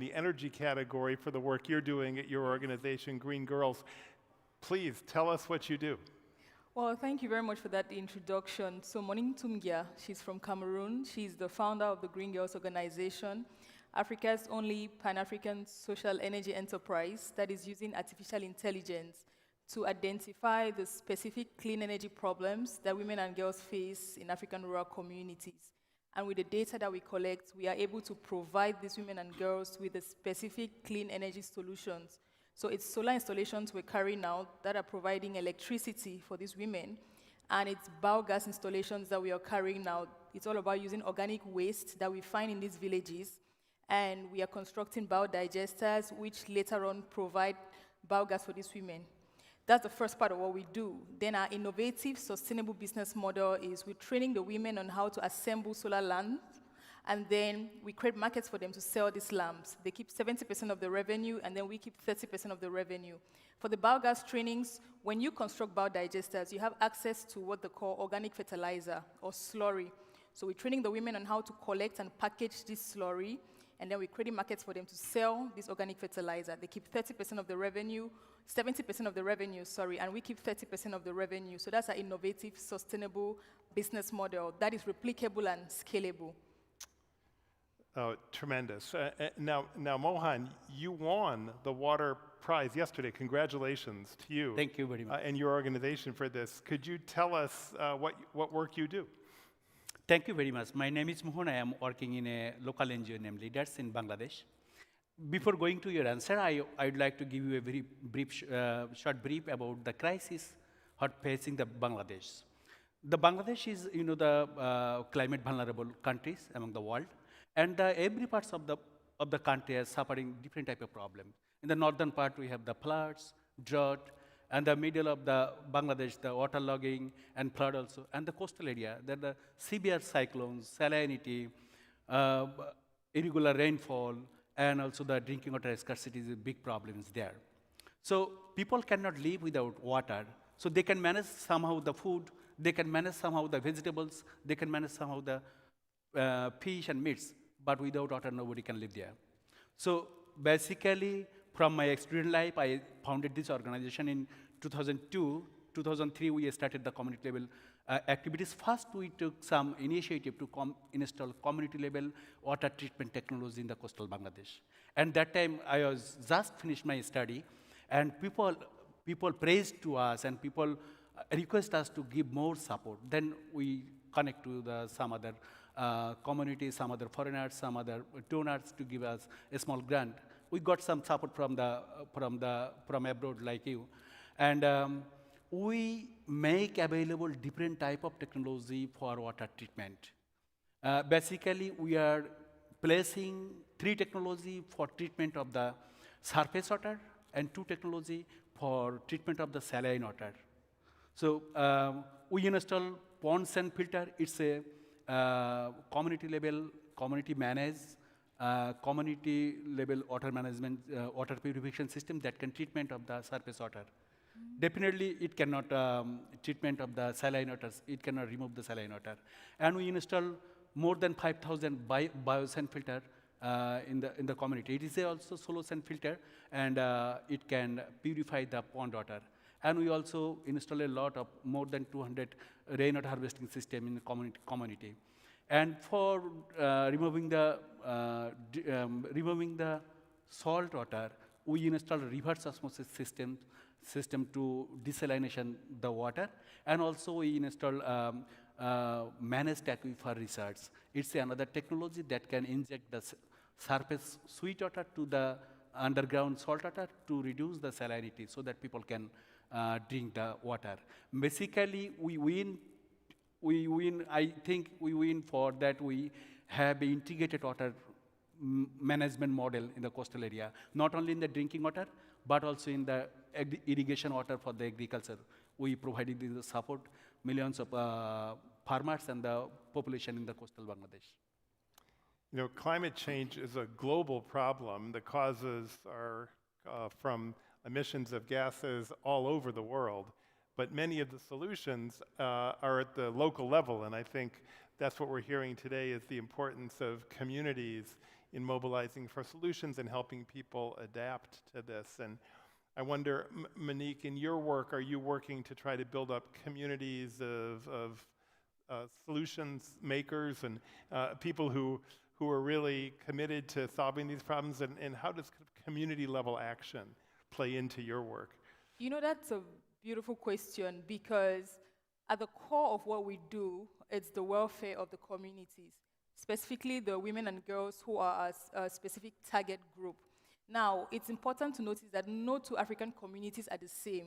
the energy category for the work you're doing at your organization, Green Girls. Please tell us what you do. Well, thank you very much for that introduction. So Monique Ntumngia, she's from Cameroon. She's the founder of the Green Girls organization, Africa's only Pan-African social energy enterprise that is using artificial intelligence to identify the specific clean energy problems that women and girls face in African rural communities. And with the data that we collect, we are able to provide these women and girls with the specific clean energy solutions. So it's solar installations we're carrying out that are providing electricity for these women, and it's biogas installations that we are carrying out. It's all about using organic waste that we find in these villages, and we are constructing biodigesters, which later on provide biogas for these women. That's the first part of what we do. Then our innovative, sustainable business model is we're training the women on how to assemble solar lamps, and then we create markets for them to sell these lamps. They keep 70% of the revenue, and then we keep 30% of the revenue. For the biogas trainings, when you construct biodigesters, you have access to what they call organic fertilizer or slurry. So we're training the women on how to collect and package this slurry, and then we're creating markets for them to sell this organic fertilizer. They keep 30% of the revenue, 70% of the revenue, sorry, and we keep 30% of the revenue. So that's our innovative, sustainable business model that is replicable and scalable. Oh, tremendous. Now, Mohon, you won the water prize yesterday. Congratulations to you. Thank you very much. And your organization for this. Could you tell us what work you do? Thank you very much. My name is Mohon. I am working in a local NGO named LEDARS in Bangladesh. Before going to your answer, I would like to give you a very brief, short brief about the crisis facing the Bangladesh. The Bangladesh is, the climate vulnerable countries among the world, and every parts of the country is suffering different type of problems. In the northern part, we have the floods, drought, and the middle of the Bangladesh, the waterlogging and flood also, and the coastal area, there are the severe cyclones, salinity, irregular rainfall, and also the drinking water scarcity is a big problems there. So people cannot live without water. So they can manage somehow the food, they can manage somehow the vegetables, they can manage somehow the fish and meats, but without water, nobody can live there. So basically, from my student life, I founded this organization in 2002. 2003, we started the community level activities. First, we took some initiative to install community level water treatment technology in the coastal Bangladesh. And that time, I was just finished my study, and people praised to us, and people request us to give more support. Then we connect to some other communities, some other foreigners, some other donors to give us a small grant. We got some support from abroad like you, and we make available different type of technology for water treatment. Basically, we are placing 3 technology for treatment of the surface water and 2 technology for treatment of the saline water. So we install ponds and filter. It's a community level, community managed, community level water management, water purification system that can treatment of the surface water. Definitely, it cannot treatment of the saline waters. It cannot remove the saline water. And we install more than 5,000 biosand filter in the community. It is also solo sand filter, and it can purify the pond water. And we also install a lot of more than 200 rainwater harvesting system in the community. And for removing the salt water, we install a reverse osmosis system to desalination the water, and also we install managed aquifer research. It's another technology that can inject the surface sweet water to the underground salt water to reduce the salinity so that people can drink the water. Basically, we win. I think we win for that we have an integrated water management model in the coastal area, not only in the drinking water, but also in the irrigation water for the agriculture. We provided the support millions of farmers and the population in the coastal Bangladesh. Climate change is a global problem. The causes are from emissions of gases all over the world. But many of the solutions are at the local level, and I think that's what we're hearing today is the importance of communities in mobilizing for solutions and helping people adapt to this. And I wonder, Monique, in your work, are you working to try to build up communities of solutions makers and people who are really committed to solving these problems? And how does community level action play into your work? You know, that's a beautiful question, because at the core of what we do, it's the welfare of the communities, specifically the women and girls who are a specific target group. Now, it's important to notice that no two African communities are the same.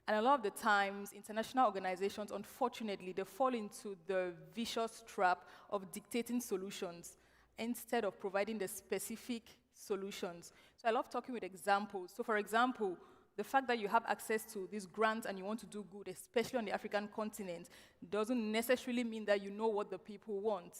And a lot of the times, international organizations, unfortunately, they fall into the vicious trap of dictating solutions instead of providing the specific solutions. So I love talking with examples. So for example, the fact that you have access to these grants and you want to do good, especially on the African continent, doesn't necessarily mean that you know what the people want.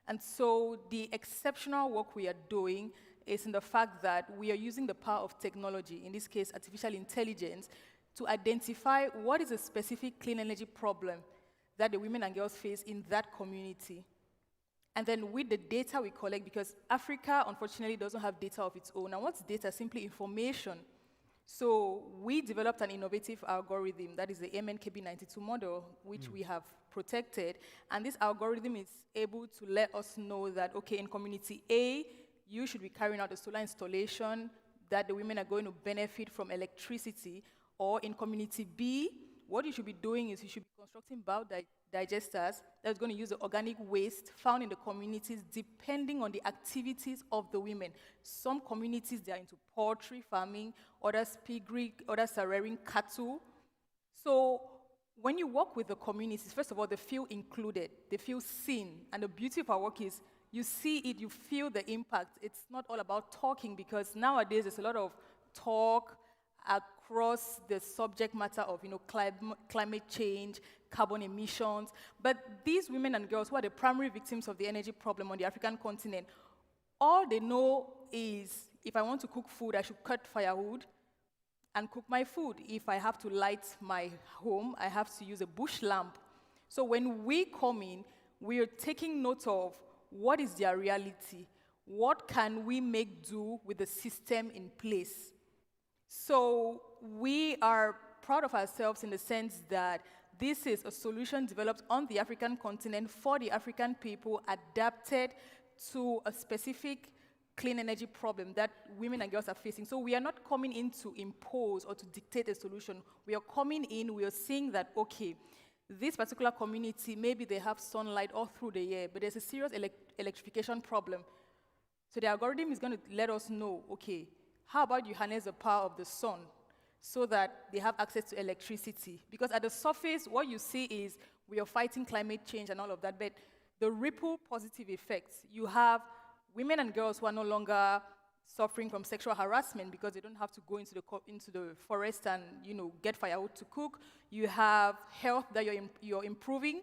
And so the exceptional work we are doing is in the fact that we are using the power of technology, in this case artificial intelligence, to identify what is a specific clean energy problem that the women and girls face in that community. And then with the data we collect, because Africa unfortunately doesn't have data of its own. And what's data? Simply information. So we developed an innovative algorithm, that is the MNKB92 model, which we have protected. And this algorithm is able to let us know that, okay, in community A, you should be carrying out a solar installation that the women are going to benefit from electricity. Or in community B, what you should be doing is you should be constructing biodigesters that's going to use the organic waste found in the communities depending on the activities of the women. Some communities, they are into poultry farming, others piggery, others are rearing cattle. So when you work with the communities, first of all, they feel included, they feel seen. And the beauty of our work is you see it, you feel the impact. It's not all about talking, because nowadays there's a lot of talk across the subject matter of, climate change, carbon emissions. But these women and girls who are the primary victims of the energy problem on the African continent, all they know is, if I want to cook food, I should cut firewood and cook my food. If I have to light my home, I have to use a bush lamp. So when we come in, we are taking note of what is their reality, what can we make do with the system in place. So we are proud of ourselves in the sense that this is a solution developed on the African continent for the African people, adapted to a specific clean energy problem that women and girls are facing. So we are not coming in to impose or to dictate a solution. We are coming in, we are seeing that, okay, this particular community, maybe they have sunlight all through the year, but there's a serious electrification problem. So the algorithm is going to let us know, okay, how about you harness the power of the sun so that they have access to electricity? Because at the surface, what you see is we are fighting climate change and all of that, but the ripple positive effects, you have women and girls who are no longer suffering from sexual harassment because they don't have to go into the forest and get firewood to cook. You have health that you're improving,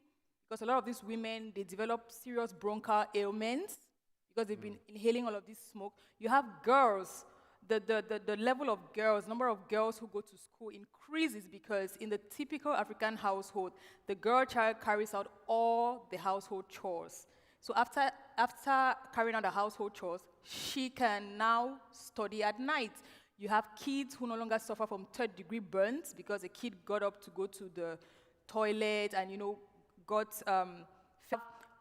because a lot of these women, they develop serious bronchial ailments because they've been inhaling all of this smoke. You have girls. The level of girls, number of girls who go to school increases because in the typical African household, the girl child carries out all the household chores. So after carrying out the household chores, she can now study at night. You have kids who no longer suffer from third-degree burns because a kid got up to go to the toilet and, got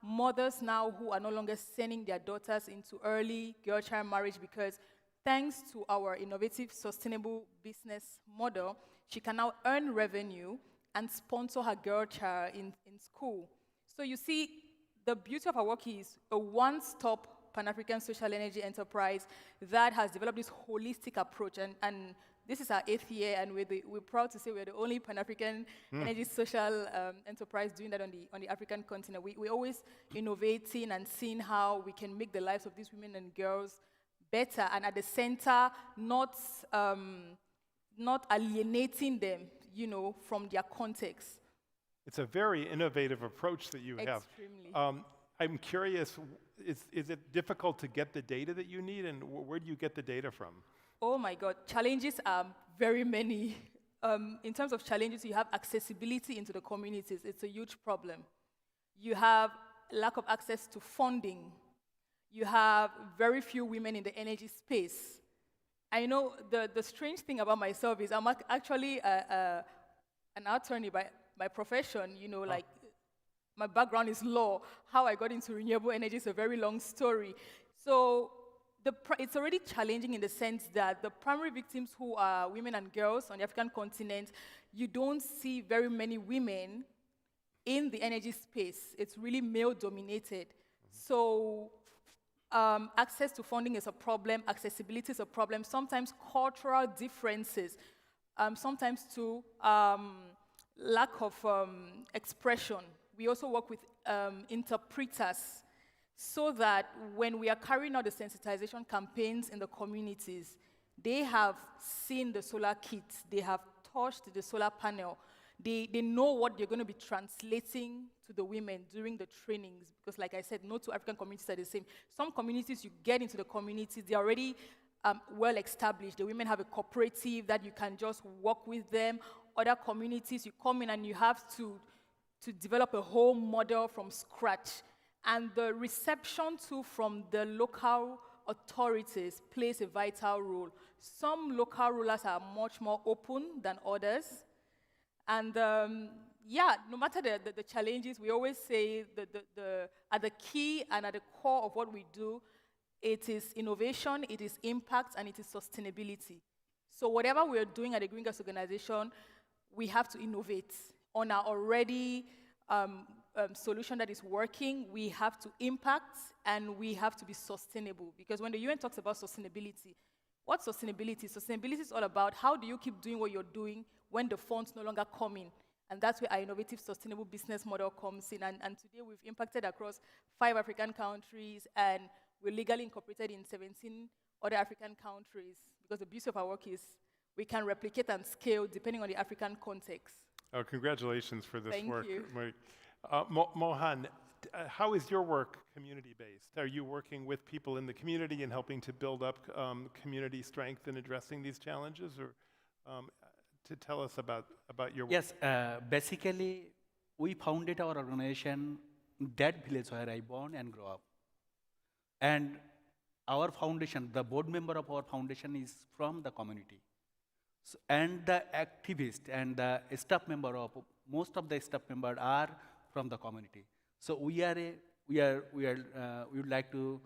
mothers now who are no longer sending their daughters into early girl-child marriage because thanks to our innovative, sustainable business model, she can now earn revenue and sponsor her girl child in school. So you see, the beauty of our work is a one-stop Pan-African social energy enterprise that has developed this holistic approach. And this is our 8th year, and we're proud to say we're the only Pan-African energy social enterprise doing that on the African continent. We're always innovating and seeing how we can make the lives of these women and girls better, and at the center, not alienating them, from their context. It's a very innovative approach that you have. Extremely. I'm curious, is it difficult to get the data that you need, and where do you get the data from? Oh my God, challenges are very many. In terms of challenges, you have accessibility into the communities. It's a huge problem. You have lack of access to funding. You have very few women in the energy space. I know the strange thing about myself is I'm actually an attorney by profession, you know, like my background is law. How I got into renewable energy is a very long story. So it's already challenging in the sense that the primary victims who are women and girls on the African continent, you don't see very many women in the energy space. It's really male-dominated. So access to funding is a problem, accessibility is a problem, sometimes cultural differences, sometimes too lack of expression. We also work with interpreters so that when we are carrying out the sensitization campaigns in the communities, they have seen the solar kit, they have touched the solar panel, they know what they're going to be translating to the women during the trainings, because like I said, no two African communities are the same. Some communities, you get into the communities, they're already well established. The women have a cooperative that you can just work with them. Other communities, you come in and you have to develop a whole model from scratch. And the reception too from the local authorities plays a vital role. Some local rulers are much more open than others. And yeah, no matter the challenges, we always say at the key and at the core of what we do, it is innovation, it is impact, and it is sustainability. So whatever we're doing at the Green Gas Organization, we have to innovate on our already solution that is working. We have to impact, and we have to be sustainable. Because when the UN talks about sustainability, what's sustainability? Sustainability is all about how do you keep doing what you're doing when the funds no longer come in. And that's where our innovative sustainable business model comes in. And today we've impacted across 5 African countries, and we're legally incorporated in 17 other African countries. Because the beauty of our work is we can replicate and scale depending on the African context. Oh, congratulations for this work. Thank you. Mohon, how is your work community-based? Are you working with people in the community and helping to build up community strength in addressing these challenges? Or to tell us about your work? Yes, basically, we founded our organization in that village where I born and grew up. And our foundation, the board member of our foundation is from the community. So, and the activist and the staff member of, most of the staff members are from the community. So we would like to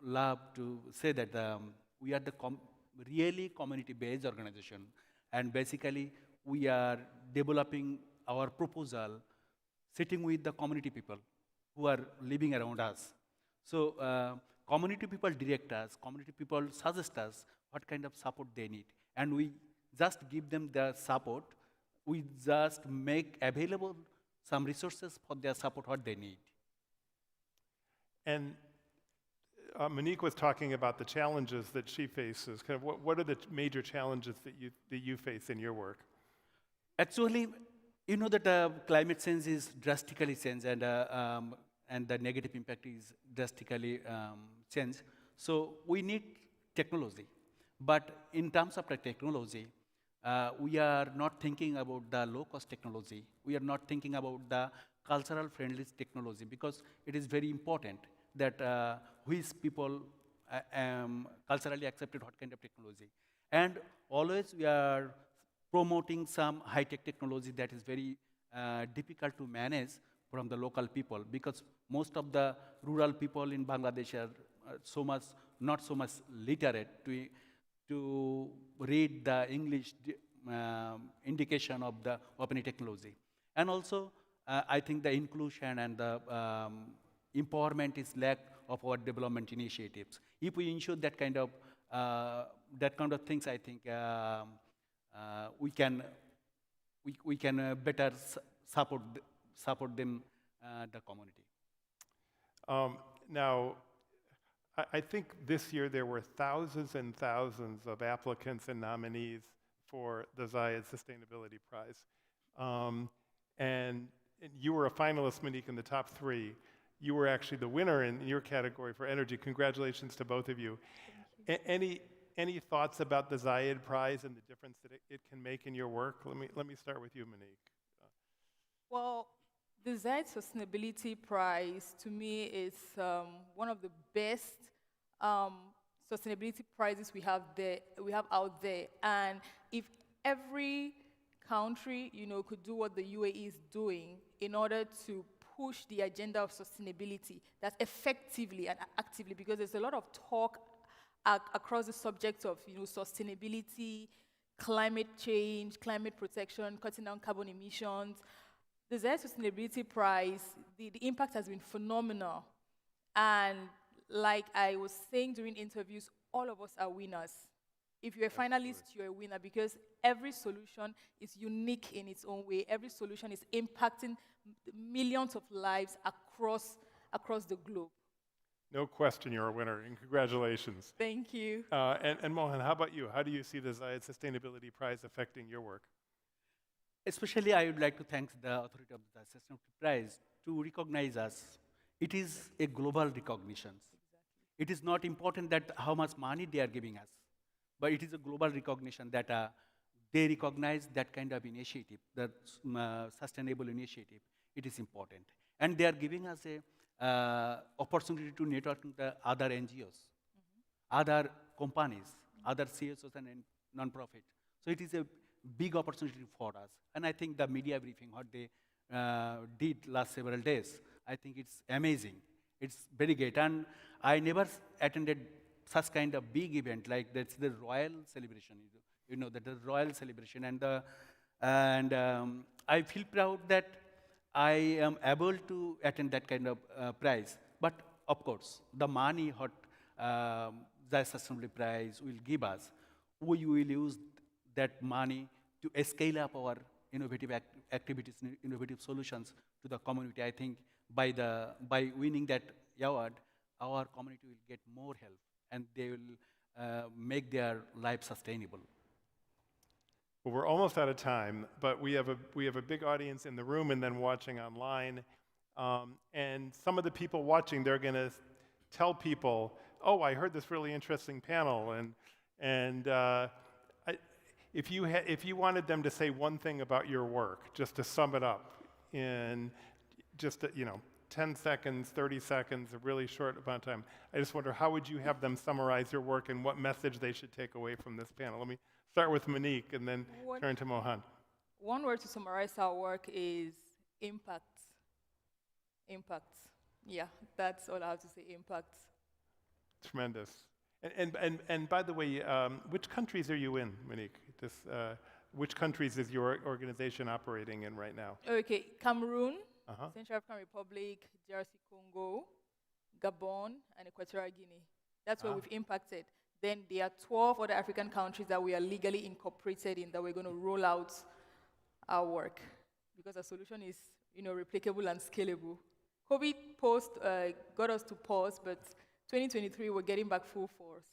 love to say that we are the really community-based organization. And basically, we are developing our proposal, sitting with the community people who are living around us. So community people direct us, community people suggest us what kind of support they need. And we just give them the support. We just make available some resources for their support, what they need. And Monique was talking about the challenges that she faces. Kind of what are the major challenges that you face in your work? Actually, you know that climate change is drastically changed, and the negative impact is drastically changed. So we need technology. But in terms of the technology, we are not thinking about the low-cost technology. We are not thinking about the cultural friendly technology, because it is very important that which people culturally accepted what kind of technology. And always we are promoting some high-tech technology that is very difficult to manage from the local people, because most of the rural people in Bangladesh are not so much literate to read the English indication of the open technology. And also, I think the inclusion and the empowerment is lack of our development initiatives. If we ensure that kind of things, I think we can better support them, the community. Now, I think this year there were thousands and thousands of applicants and nominees for the Zayed Sustainability Prize. And you were a finalist, Monique, in the top 3. You were actually the winner in your category for energy. Congratulations to both of you. Any thoughts about the Zayed Prize and the difference that it can make in your work? Let me start with you, Monique. Well, The Zayed Sustainability Prize, to me, is one of the best sustainability prizes we have out there. And if every country, could do what the UAE is doing in order to push the agenda of sustainability, that's effectively and actively, because there's a lot of talk across the subject of, sustainability, climate change, climate protection, cutting down carbon emissions. The Zayed Sustainability Prize, the impact has been phenomenal. And like I was saying during interviews, all of us are winners. If you're a finalist, you're a winner, because every solution is unique in its own way. Every solution is impacting millions of lives across the globe. No question you're a winner, and congratulations. Thank you. And Mohon, how about you? How do you see the Zayed Sustainability Prize affecting your work? Especially, I would like to thank the authority of the Sustainability Prize to recognize us. It is a global recognition. It is not important that how much money they are giving us, but it is a global recognition that they recognize that kind of initiative, that sustainable initiative. It is important. And they are giving us a opportunity to network with the other NGOs, other companies, other CSOs and non-profit. So it is a big opportunity for us. And I think the media briefing, what they did last several days, I think it's amazing. It's very great. And I never attended such kind of big event, like that's the royal celebration, the royal celebration. And I feel proud that I am able to attend that kind of prize. But of course, the money what the Sustainability Prize will give us, we will use that money to scale up our innovative activities, innovative solutions to the community. I think by winning that award, our community will get more help, and they will make their life sustainable. Well, we're almost out of time, but we have a big audience in the room and then watching online. And some of the people watching, they're going to tell people, "Oh, I heard this really interesting panel," and if you wanted them to say one thing about your work, just to sum it up in just 10 seconds, 30 seconds, a really short amount of time, I just wonder, how would you have them summarize your work and what message they should take away from this panel? Let me start with Monique and then turn to Mohon. One word to summarize our work is impact. Impact. Yeah, that's all I have to say, impact. Tremendous. And by the way, which countries are you in, Monique? Which countries is your organization operating in right now? Okay, Cameroon, Central African Republic, DRC Congo, Gabon, and Equatorial Guinea. That's where we've impacted. Then there are 12 other African countries that we are legally incorporated in that we're going to roll out our work, because our solution is replicable and scalable. COVID got us to pause, but 2023, we're getting back full force.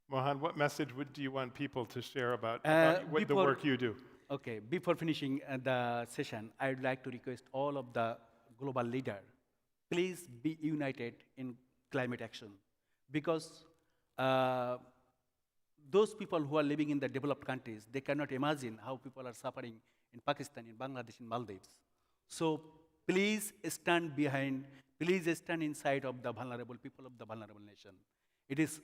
Mohon, what message do you want people to share about the work you do? Okay, before finishing the session, I would like to request all of the global leaders, please be united in climate action. Because those people who are living in the developed countries, they cannot imagine how people are suffering in Pakistan, in Bangladesh, in Maldives. So please stand behind, please stand inside of the vulnerable people of the vulnerable nation. It is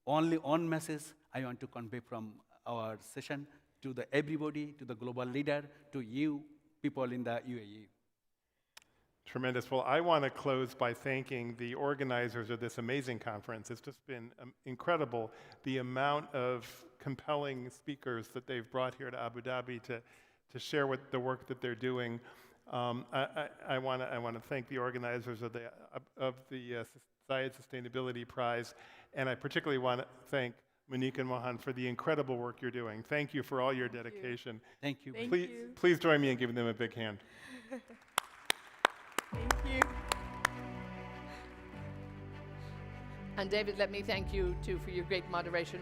only one message I want to convey from our session to everybody, to the global leader, to you people in the UAE. Tremendous. Well, I want to close by thanking the organizers of this amazing conference. It's just been incredible, the amount of compelling speakers that they've brought here to Abu Dhabi to share the work that they're doing. I want to thank the organizers of the Zayed Sustainability Prize, and I particularly want to thank Monique and Mohon for the incredible work you're doing. Thank you for all your dedication. Thank you. Please join me in giving them a big hand. Thank you. And David, let me thank you too for your great moderation.